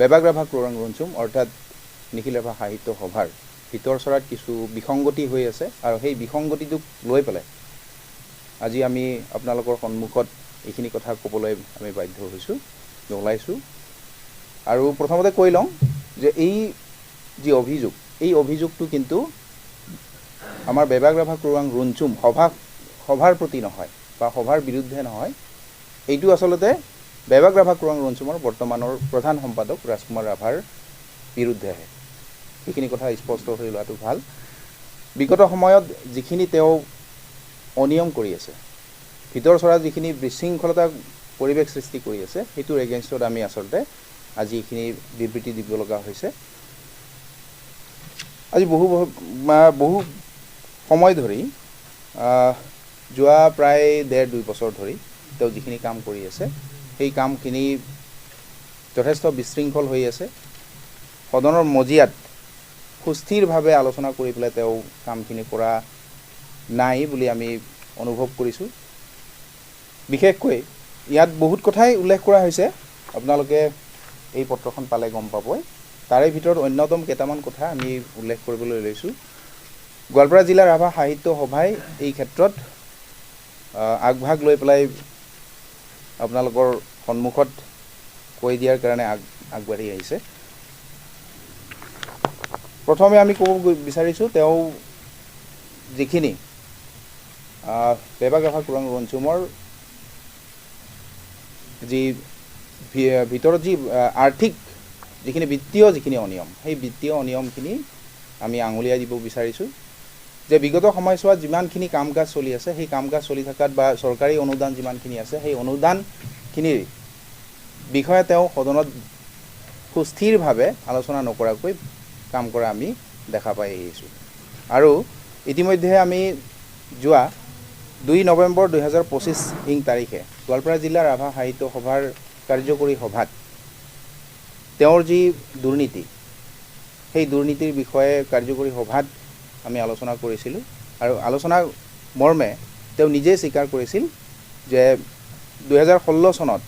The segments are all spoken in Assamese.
বেবাগ ৰাভা ক্ৰোৰাং ৰুণচুম অৰ্থাৎ নিখিল ৰাভা সাহিত্য সভাৰ ভিতৰচৰাত কিছু বিসংগতি হৈ আছে আৰু সেই বিসংগতিটোক লৈ পেলাই আজি আমি আপোনালোকৰ সন্মুখত এইখিনি কথা ক'বলৈ আমি বাধ্য হৈছোঁ ওলাইছোঁ। আৰু প্ৰথমতে কৈ লওঁ যে এই যি অভিযোগ এই অভিযোগটো কিন্তু আমাৰ বেবাগ ৰাভা ক্ৰোৰাং ৰুণচুম সভাৰ প্ৰতি নহয় বা সভাৰ বিৰুদ্ধে নহয়। এইটো আচলতে বেবাগ ৰাভা ক্ৰোৰাং ৰুণচুমৰ বৰ্তমানৰ প্ৰধান সম্পাদক ৰাজকুমাৰ ৰাভাৰ বিৰুদ্ধেহে। এইখিনি কথা স্পষ্ট হৈ লোৱাটো ভাল। বিগত সময়ত যিখিনি তেওঁ অনিয়ম কৰি আছে, ভিতৰচৰাত যিখিনি বিশৃংখলতা পৰিৱেশ সৃষ্টি কৰি আছে, সেইটোৰ এগেইনষ্টত আমি আচলতে আজি এইখিনি বিবৃতি দিব লগা হৈছে। আজি বহু সময় ধৰি যোৱা প্ৰায় 1.5-2 বছৰ ধৰি তেওঁ যিখিনি কাম কৰি আছে সেই কামখিনি যথেষ্ট বিশৃংখল হৈ আছে। সদনৰ মজিয়াত সুস্থিৰভাৱে আলোচনা কৰি পেলাই তেওঁ কামখিনি কৰা নাই বুলি আমি অনুভৱ কৰিছোঁ। বিশেষকৈ ইয়াত বহুত কথাই উল্লেখ কৰা হৈছে, আপোনালোকে এই পত্ৰখন পালে গম পাবই। তাৰে ভিতৰত অন্যতম কেইটামান কথা আমি উল্লেখ কৰিবলৈ লৈছোঁ। গোৱালপাৰা জিলা ৰাভা সাহিত্য সভাই এই ক্ষেত্ৰত আগভাগ লৈ পেলাই আপোনালোকৰ সন্মুখত কৈ দিয়াৰ কাৰণে আগবাঢ়ি আহিছে। প্ৰথমে আমি ক'ব বিচাৰিছোঁ তেওঁ যিখিনি বেবাগ ৰাভা ক্ৰোৰাং ৰুণচুমৰ যি ভিতৰত যি আৰ্থিক যিখিনি বিত্তীয় যিখিনি অনিয়ম, সেই বিত্তীয় অনিয়মখিনি আমি আঙুলিয়াই দিব বিচাৰিছোঁ। যে বিগত সময়ছোৱাত যিমানখিনি কাম কাজ চলি আছে সেই কাম কাজ চলি থকাত বা চৰকাৰী অনুদান যিমানখিনি আছে সেই অনুদানখিনিৰ বিষয়ে তেওঁ সদনত সুস্থিৰভাৱে আলোচনা নকৰাকৈ কাম কৰা আমি দেখা পাই আহিছোঁ। আৰু ইতিমধ্যে আমি যোৱা 2 নৱেম্বৰ 2025 তাৰিখে গোৱালপাৰা জিলা ৰাভা সাহিত্য সভাৰ কাৰ্যকৰী সভাত তেওঁৰ যি দুৰ্নীতি, সেই দুৰ্নীতিৰ বিষয়ে কাৰ্যকৰী সভাত আমি আলোচনা কৰিছিলোঁ। আৰু আলোচনা মৰ্মে তেওঁ নিজেই স্বীকাৰ কৰিছিল যে 2016 চনত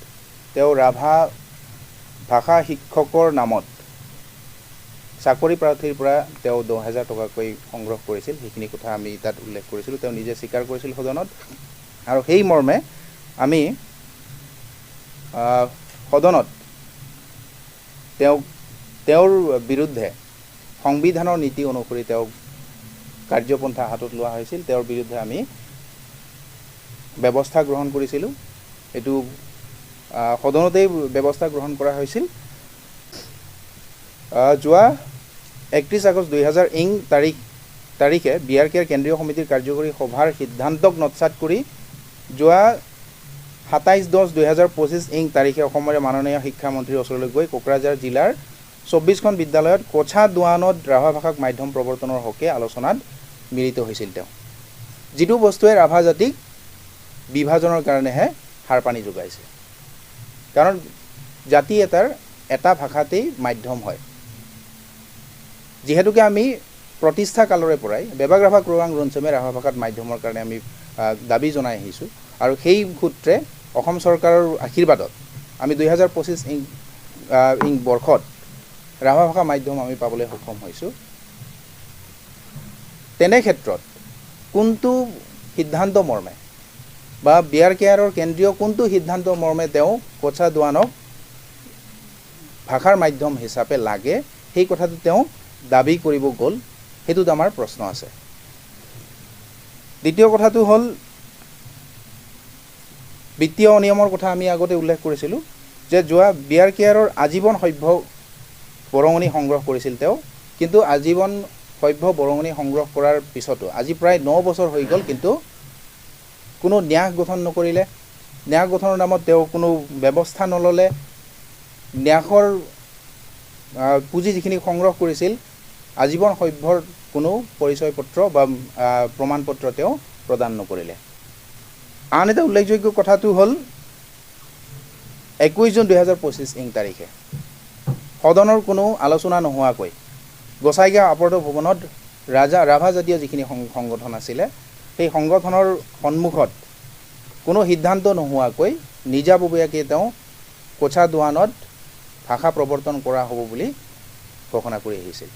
তেওঁ ৰাভা ভাষা শিক্ষকৰ নামত চাকৰি প্ৰাৰ্থীৰ পৰা তেওঁ 10,000 টকাকৈ সংগ্ৰহ কৰিছিল। সেইখিনি কথা আমি তাত উল্লেখ কৰিছিলোঁ, তেওঁ নিজে স্বীকাৰ কৰিছিল সদনত। আৰু সেই মৰ্মে আমি সদনত তেওঁৰ বিৰুদ্ধে সংবিধানৰ নীতি অনুসৰি তেওঁক কাৰ্যপন্থা হাতত লোৱা হৈছিল। তেওঁৰ বিৰুদ্ধে আমি ব্যৱস্থা গ্ৰহণ কৰিছিলোঁ। এইটো সদনতেই ব্যৱস্থা গ্ৰহণ কৰা হৈছিল। যোৱা 31 আগষ্ট 2000 তাৰিখে BRK কেন্দ্ৰীয় সমিতিৰ কাৰ্যকৰী সভাৰ সিদ্ধান্তক নৎসাত কৰি যোৱা 27/10/2025 তাৰিখে অসমৰ মাননীয় শিক্ষামন্ত্ৰীৰ ওচৰলৈ গৈ কোকৰাঝাৰ জিলাৰ 24খন বিদ্যালয়ত কোছা দোৱানত ৰাভা ভাষাক মাধ্যম প্ৰৱৰ্তনৰ হকে আলোচনাত মিলিত হৈছিল। তেওঁ যিটো বস্তুৱে ৰাভা জাতিক বিভাজনৰ কাৰণেহে সাৰ পানী যোগাইছে। কাৰণ জাতি এটাৰ এটা ভাষাতেই মাধ্যম হয়। যিহেতুকে আমি প্ৰতিষ্ঠা কালৰে পৰাই বেবাগ ৰাভা ক্ৰোৰাং ৰুণচুমে ৰাভা ভাষাত মাধ্যমৰ কাৰণে আমি দাবী জনাই আহিছোঁ। আৰু সেই সূত্ৰে অসম চৰকাৰৰ আশীৰ্বাদত আমি 2025 বৰ্ষত ৰাভা ভাষা মাধ্যম আমি পাবলৈ সক্ষম হৈছোঁ। তেনে ক্ষেত্ৰত কোনটো সিদ্ধান্ত মৰ্মে বা BRKৰ কেন্দ্ৰীয় কোনটো সিদ্ধান্ত মৰ্মে তেওঁ কোছা দোৱানক ভাষাৰ মাধ্যম হিচাপে লাগে, সেই কথাটো তেওঁ দাবী কৰিব গ'ল, সেইটোত আমাৰ প্ৰশ্ন আছে। দ্বিতীয় কথাটো হ'ল বিত্তীয় অনিয়মৰ কথা আমি আগতে উল্লেখ কৰিছিলোঁ যে যোৱা BRKৰ আজীৱন সভ্য বৰঙণি সংগ্ৰহ কৰিছিল তেওঁ। কিন্তু আজীৱন সভ্য বৰঙণি সংগ্ৰহ কৰাৰ পিছতো আজি প্ৰায় 9 বছৰ হৈ গ'ল, কিন্তু কোনো ন্যাস গঠন নকৰিলে। ন্যাস গঠনৰ নামত তেওঁ কোনো ব্যৱস্থা নল'লে। ন্যাসৰ পুঁজি যিখিনি সংগ্ৰহ কৰিছিল, আজীৱন সভ্যৰ কোনো পৰিচয় পত্ৰ বা প্ৰমাণপত্ৰ তেওঁ প্ৰদান নকৰিলে। আন এটা উল্লেখযোগ্য কথাটো হ'ল 21 জুন 2025 তাৰিখে সদনৰ কোনো আলোচনা নোহোৱাকৈ গোসাইগাঁও আৱৰ্ত ভৱনত ৰাভা জাতীয় যিখিনি সংগঠন আছিলে, সেই সংগঠনৰ সন্মুখত কোনো সিদ্ধান্ত নোহোৱাকৈ নিজাববীয়াকৈ তেওঁ কোছা দোৱানত ভাষা প্ৰৱৰ্তন কৰা হ'ব বুলি ঘোষণা কৰি আহিছিল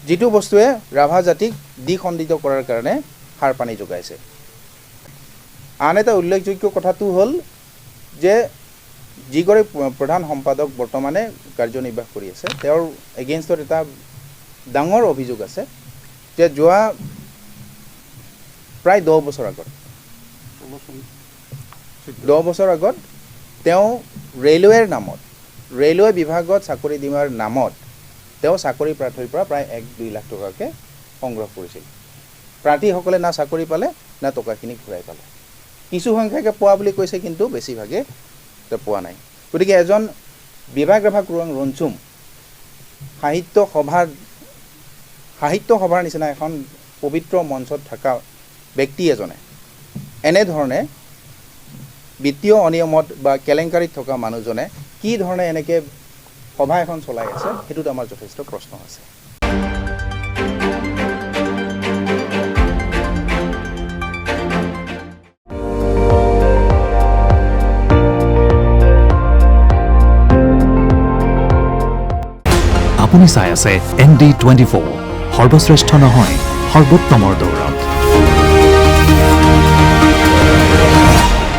যিটো বস্তুৱে ৰাভা জাতিক দ্বিখণ্ডিত কৰাৰ কাৰণে সাৰ পানী যোগাইছে আন এটা উল্লেখযোগ্য কথাটো হ'ল যে যিগৰাকী প্ৰধান সম্পাদক বৰ্তমানে কাৰ্যনিৰ্বাহ কৰি আছে তেওঁৰ এগেইনষ্টত এটা ডাঙৰ অভিযোগ আছে যে যোৱা প্ৰায় 10 বছৰ আগত 10 বছৰ আগত তেওঁ ৰেলৱেৰ নামত ৰেলৱে বিভাগত চাকৰি দিয়াৰ নামত তেওঁ চাকৰি প্ৰাৰ্থীৰ পৰা প্ৰায় 1-2 লাখ টকাকে সংগ্ৰহ কৰিছিল প্ৰাৰ্থীসকলে না চাকৰি পালে না টকাখিনি ঘূৰাই পালে কিছু সংখ্যকে পোৱা বুলি কৈছে কিন্তু বেছিভাগে পোৱা নাই গতিকে এজন বিভাগ ৰাভা কুৰুং ৰঞ্চুম সাহিত্য সভাৰ নিচিনা এখন পবিত্ৰ মঞ্চত থকা ব্যক্তি এজনে এনেধৰণে বিত্তীয় অনিয়মত বা কেলেংকাৰীত থকা মানুহজনে কি ধৰণে এনেকৈ সভা এখন চলাই আছে সেইটোত আমাৰ যথেষ্ট প্ৰশ্ন আছে আপুনি চাই আছে ND24 সৰ্বশ্ৰেষ্ঠ নহয় সৰ্বোত্তমৰ দৌৰ